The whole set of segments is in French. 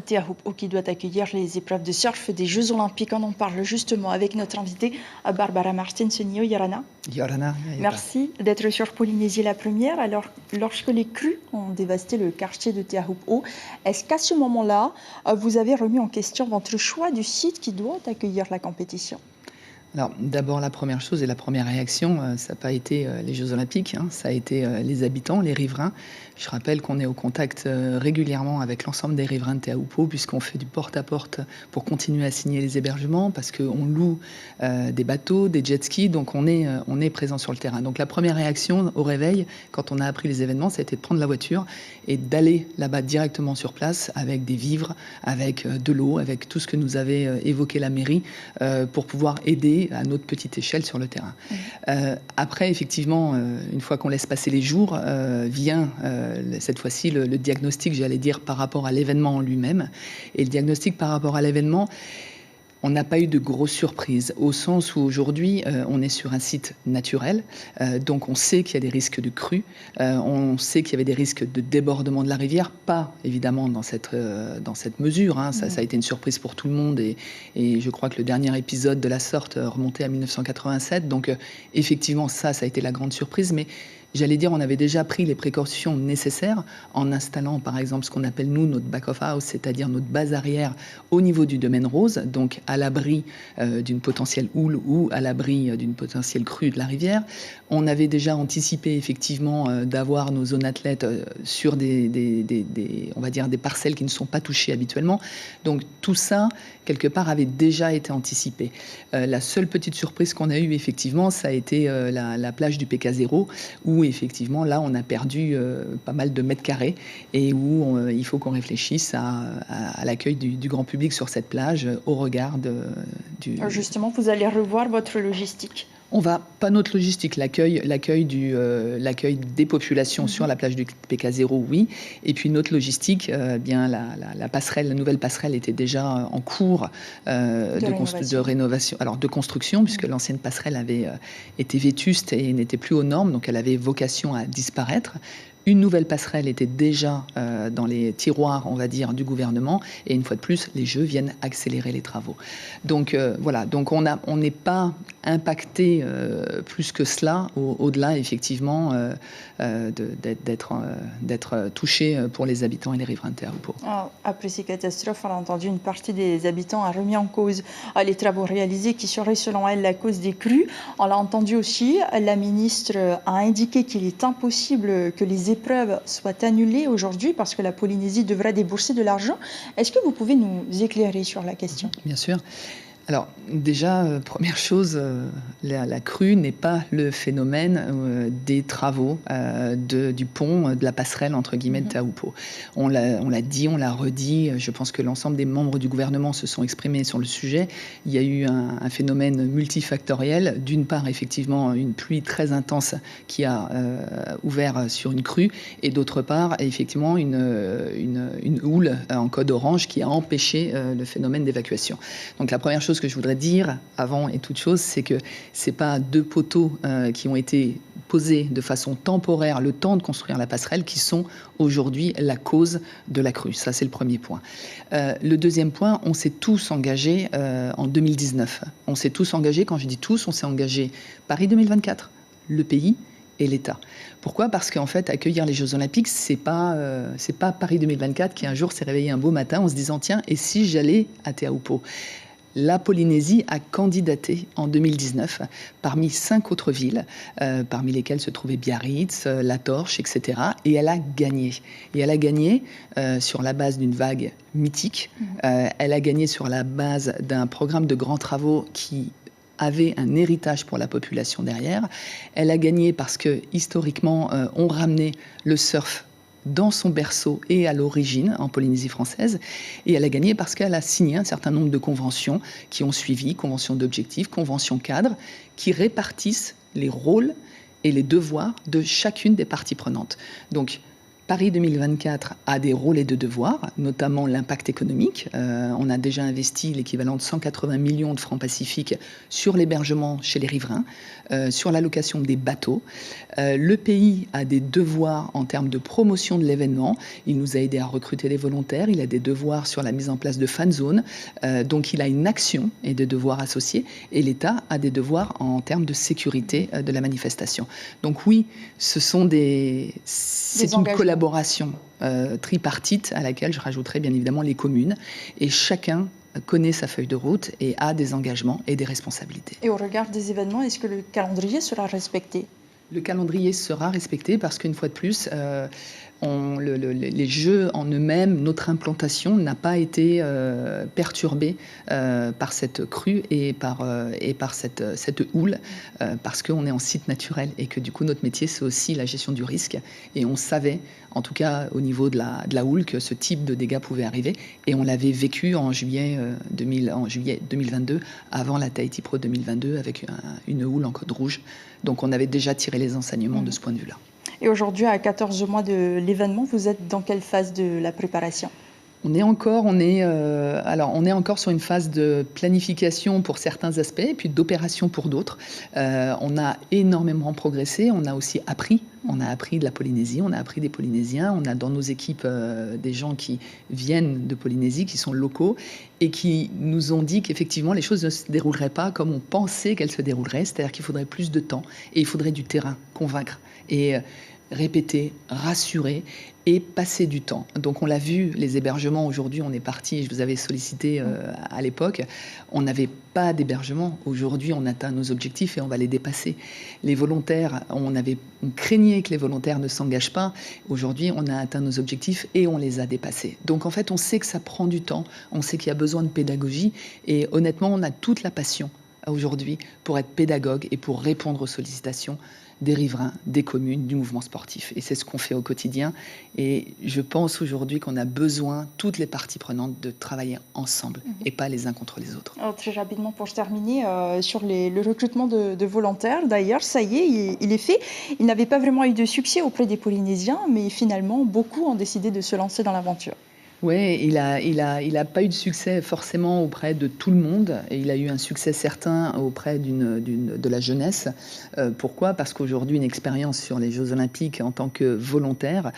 Teahup'o qui doit accueillir les épreuves de surf des Jeux Olympiques. On en parle justement avec notre invitée Barbara Martins-Nio Yorana. Yorana, merci d'être sur Polynésie la première. Alors, lorsque les crues ont dévasté le quartier de Teahup'o, est-ce qu'à ce moment-là, vous avez remis en question votre choix du site qui doit accueillir la compétition? Alors, d'abord, la première chose et la première réaction, ça n'a pas été les Jeux Olympiques, ça a été les habitants, les riverains. Je rappelle qu'on est au contact régulièrement avec l'ensemble des riverains de Teahup'o, puisqu'on fait du porte-à-porte pour continuer à signer les hébergements, parce qu'on loue des bateaux, des jet-skis, donc on est présent sur le terrain. Donc la première réaction au réveil, quand on a appris les événements, ça a été de prendre la voiture et d'aller là-bas directement sur place avec des vivres, avec de l'eau, avec tout ce que nous avait évoqué la mairie, pour pouvoir aider à notre petite échelle sur le terrain. Après, effectivement, une fois qu'on laisse passer les jours, vient cette fois-ci le diagnostic, j'allais dire, par rapport à l'événement en lui-même. Et le diagnostic par rapport à l'événement, on n'a pas eu de grosses surprises, au sens où aujourd'hui, on est sur un site naturel, donc on sait qu'il y a des risques de crue, on sait qu'il y avait des risques de débordement de la rivière, pas évidemment dans cette mesure, ça a été une surprise pour tout le monde, et je crois que le dernier épisode de la sorte remontait à 1987, donc effectivement ça a été la grande surprise, mais j'allais dire, on avait déjà pris les précautions nécessaires en installant, par exemple, ce qu'on appelle, nous, notre back-of-house, c'est-à-dire notre base arrière au niveau du domaine rose, donc à l'abri d'une potentielle houle ou à l'abri d'une potentielle crue de la rivière. On avait déjà anticipé, effectivement, d'avoir nos zones athlètes sur on va dire, des parcelles qui ne sont pas touchées habituellement. Donc, tout ça, quelque part, avait déjà été anticipé. La seule petite surprise qu'on a eue, effectivement, ça a été la plage du PK0, où effectivement là on a perdu pas mal de mètres carrés et où il faut qu'on réfléchisse à l'accueil du grand public sur cette plage au regard du... Justement, vous allez revoir votre logistique. On va, pas notre logistique, l'accueil des populations sur la plage du PK0, oui. Et puis notre logistique, bien la passerelle, la nouvelle passerelle était déjà en cours de rénovation, alors de construction, puisque l'ancienne passerelle avait été vétuste et n'était plus aux normes, donc elle avait vocation à disparaître. Une nouvelle passerelle était déjà dans les tiroirs, on va dire, du gouvernement. Et une fois de plus, les Jeux viennent accélérer les travaux. Donc voilà, donc on n'est pas impacté plus que cela, au-delà, effectivement, d'être touché pour les habitants et les riverains de Teahup'o. Après ces catastrophes, on a entendu une partie des habitants a remis en cause les travaux réalisés qui seraient, selon elle, la cause des crues. On l'a entendu aussi, la ministre a indiqué qu'il est impossible que les épreuves soient annulées aujourd'hui parce que la Polynésie devra débourser de l'argent. Est-ce que vous pouvez nous éclairer sur la question? Bien sûr. Alors déjà, première chose, la crue n'est pas le phénomène des travaux du pont, de la passerelle entre guillemets de Teahup'o. On l'a dit, on l'a redit, je pense que l'ensemble des membres du gouvernement se sont exprimés sur le sujet. Il y a eu un phénomène multifactoriel. D'une part, effectivement, une pluie très intense qui a ouvert sur une crue, et d'autre part, effectivement, une houle en code orange qui a empêché le phénomène d'évacuation. Donc la première chose que je voudrais dire avant et toute chose, c'est que c'est pas deux poteaux qui ont été posés de façon temporaire le temps de construire la passerelle qui sont aujourd'hui la cause de la crue. Ça, c'est le premier point. Le deuxième point, on s'est tous engagés en 2019. On s'est tous engagés, quand je dis tous, on s'est engagés Paris 2024, le pays et l'État. Pourquoi? Parce qu'en fait, accueillir les Jeux Olympiques, c'est pas Paris 2024 qui un jour s'est réveillé un beau matin en se disant tiens, et si j'allais à Teahup'o? La Polynésie a candidaté en 2019 parmi 5 autres villes, parmi lesquelles se trouvaient Biarritz, La Torche, etc. Et elle a gagné. Et elle a gagné sur la base d'une vague mythique. Elle a gagné sur la base d'un programme de grands travaux qui avait un héritage pour la population derrière. Elle a gagné parce que, historiquement, on ramenait le surf dans son berceau et à l'origine en Polynésie française, et elle a gagné parce qu'elle a signé un certain nombre de conventions qui ont suivi, conventions d'objectifs, conventions cadres, qui répartissent les rôles et les devoirs de chacune des parties prenantes. Donc, Paris 2024 a des rôles et des devoirs, notamment l'impact économique. On a déjà investi l'équivalent de 180 millions de francs pacifiques sur l'hébergement chez les riverains, sur la location des bateaux. Le pays a des devoirs en termes de promotion de l'événement. Il nous a aidé à recruter des volontaires. Il a des devoirs sur la mise en place de fan zones. Donc il a une action et des devoirs associés. Et l'État a des devoirs en termes de sécurité de la manifestation. Donc oui, c'est une collaboration tripartite à laquelle je rajouterai bien évidemment les communes. Et chacun connaît sa feuille de route et a des engagements et des responsabilités. Et au regard des événements, est-ce que le calendrier sera respecté ? Le calendrier sera respecté parce qu'une fois de plus, les jeux en eux-mêmes, notre implantation n'a pas été perturbée par cette crue et par cette houle, parce qu'on est en site naturel et que du coup notre métier c'est aussi la gestion du risque. Et on savait, en tout cas au niveau de la houle, que ce type de dégâts pouvait arriver. Et on l'avait vécu en juillet 2022, avant la Tahiti Pro 2022, avec une houle en code rouge. Donc on avait déjà tiré les enseignements de ce point de vue-là. Et aujourd'hui, à 14 mois de l'événement, vous êtes dans quelle phase de la préparation ? On est encore sur une phase de planification pour certains aspects et puis d'opération pour d'autres. On a énormément progressé, on a aussi appris. On a appris de la Polynésie, on a appris des Polynésiens, on a dans nos équipes des gens qui viennent de Polynésie, qui sont locaux et qui nous ont dit qu'effectivement les choses ne se dérouleraient pas comme on pensait qu'elles se dérouleraient, c'est-à-dire qu'il faudrait plus de temps et il faudrait du terrain, convaincre et répéter, rassurer et passer du temps. Donc on l'a vu, les hébergements, aujourd'hui on est parti, je vous avais sollicité à l'époque, on n'avait pas d'hébergement. Aujourd'hui on atteint nos objectifs et on va les dépasser. Les volontaires, on craignait que les volontaires ne s'engagent pas. Aujourd'hui on a atteint nos objectifs et on les a dépassés. Donc en fait on sait que ça prend du temps, on sait qu'il y a besoin de pédagogie et honnêtement on a toute la passion aujourd'hui pour être pédagogue et pour répondre aux sollicitations des riverains, des communes, du mouvement sportif. Et c'est ce qu'on fait au quotidien. Et je pense aujourd'hui qu'on a besoin, toutes les parties prenantes, de travailler ensemble et pas les uns contre les autres. Alors, très rapidement, pour terminer, sur le recrutement de volontaires, d'ailleurs, ça y est, il est fait. Il n'avait pas vraiment eu de succès auprès des Polynésiens, mais finalement, beaucoup ont décidé de se lancer dans l'aventure. Oui, il a pas eu de succès forcément auprès de tout le monde. Et il a eu un succès certain auprès de la jeunesse. Pourquoi ? Parce qu'aujourd'hui, une expérience sur les Jeux Olympiques en tant que volontaire,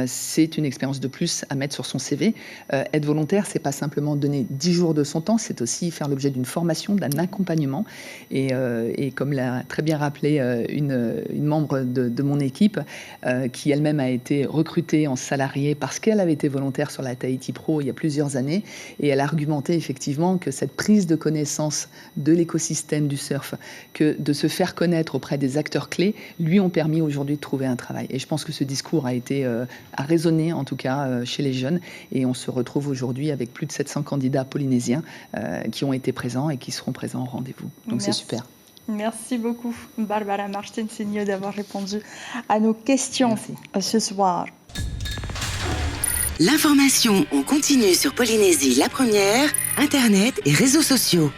c'est une expérience de plus à mettre sur son CV. Être volontaire, c'est pas simplement donner 10 jours de son temps, c'est aussi faire l'objet d'une formation, d'un accompagnement. Et comme l'a très bien rappelé une membre de mon équipe, qui elle-même a été recrutée en salarié parce qu'elle avait été volontaire sur la Tahiti Pro il y a plusieurs années, et elle a argumenté effectivement que cette prise de connaissance de l'écosystème du surf, que de se faire connaître auprès des acteurs clés, lui ont permis aujourd'hui de trouver un travail. Et je pense que ce discours a résonné en tout cas chez les jeunes, et on se retrouve aujourd'hui avec plus de 700 candidats polynésiens qui ont été présents et qui seront présents au rendez-vous. Donc c'est super. Merci beaucoup Barbara Martins-Signo d'avoir répondu à nos questions ce soir. L'information en continu sur Polynésie la première, Internet et réseaux sociaux.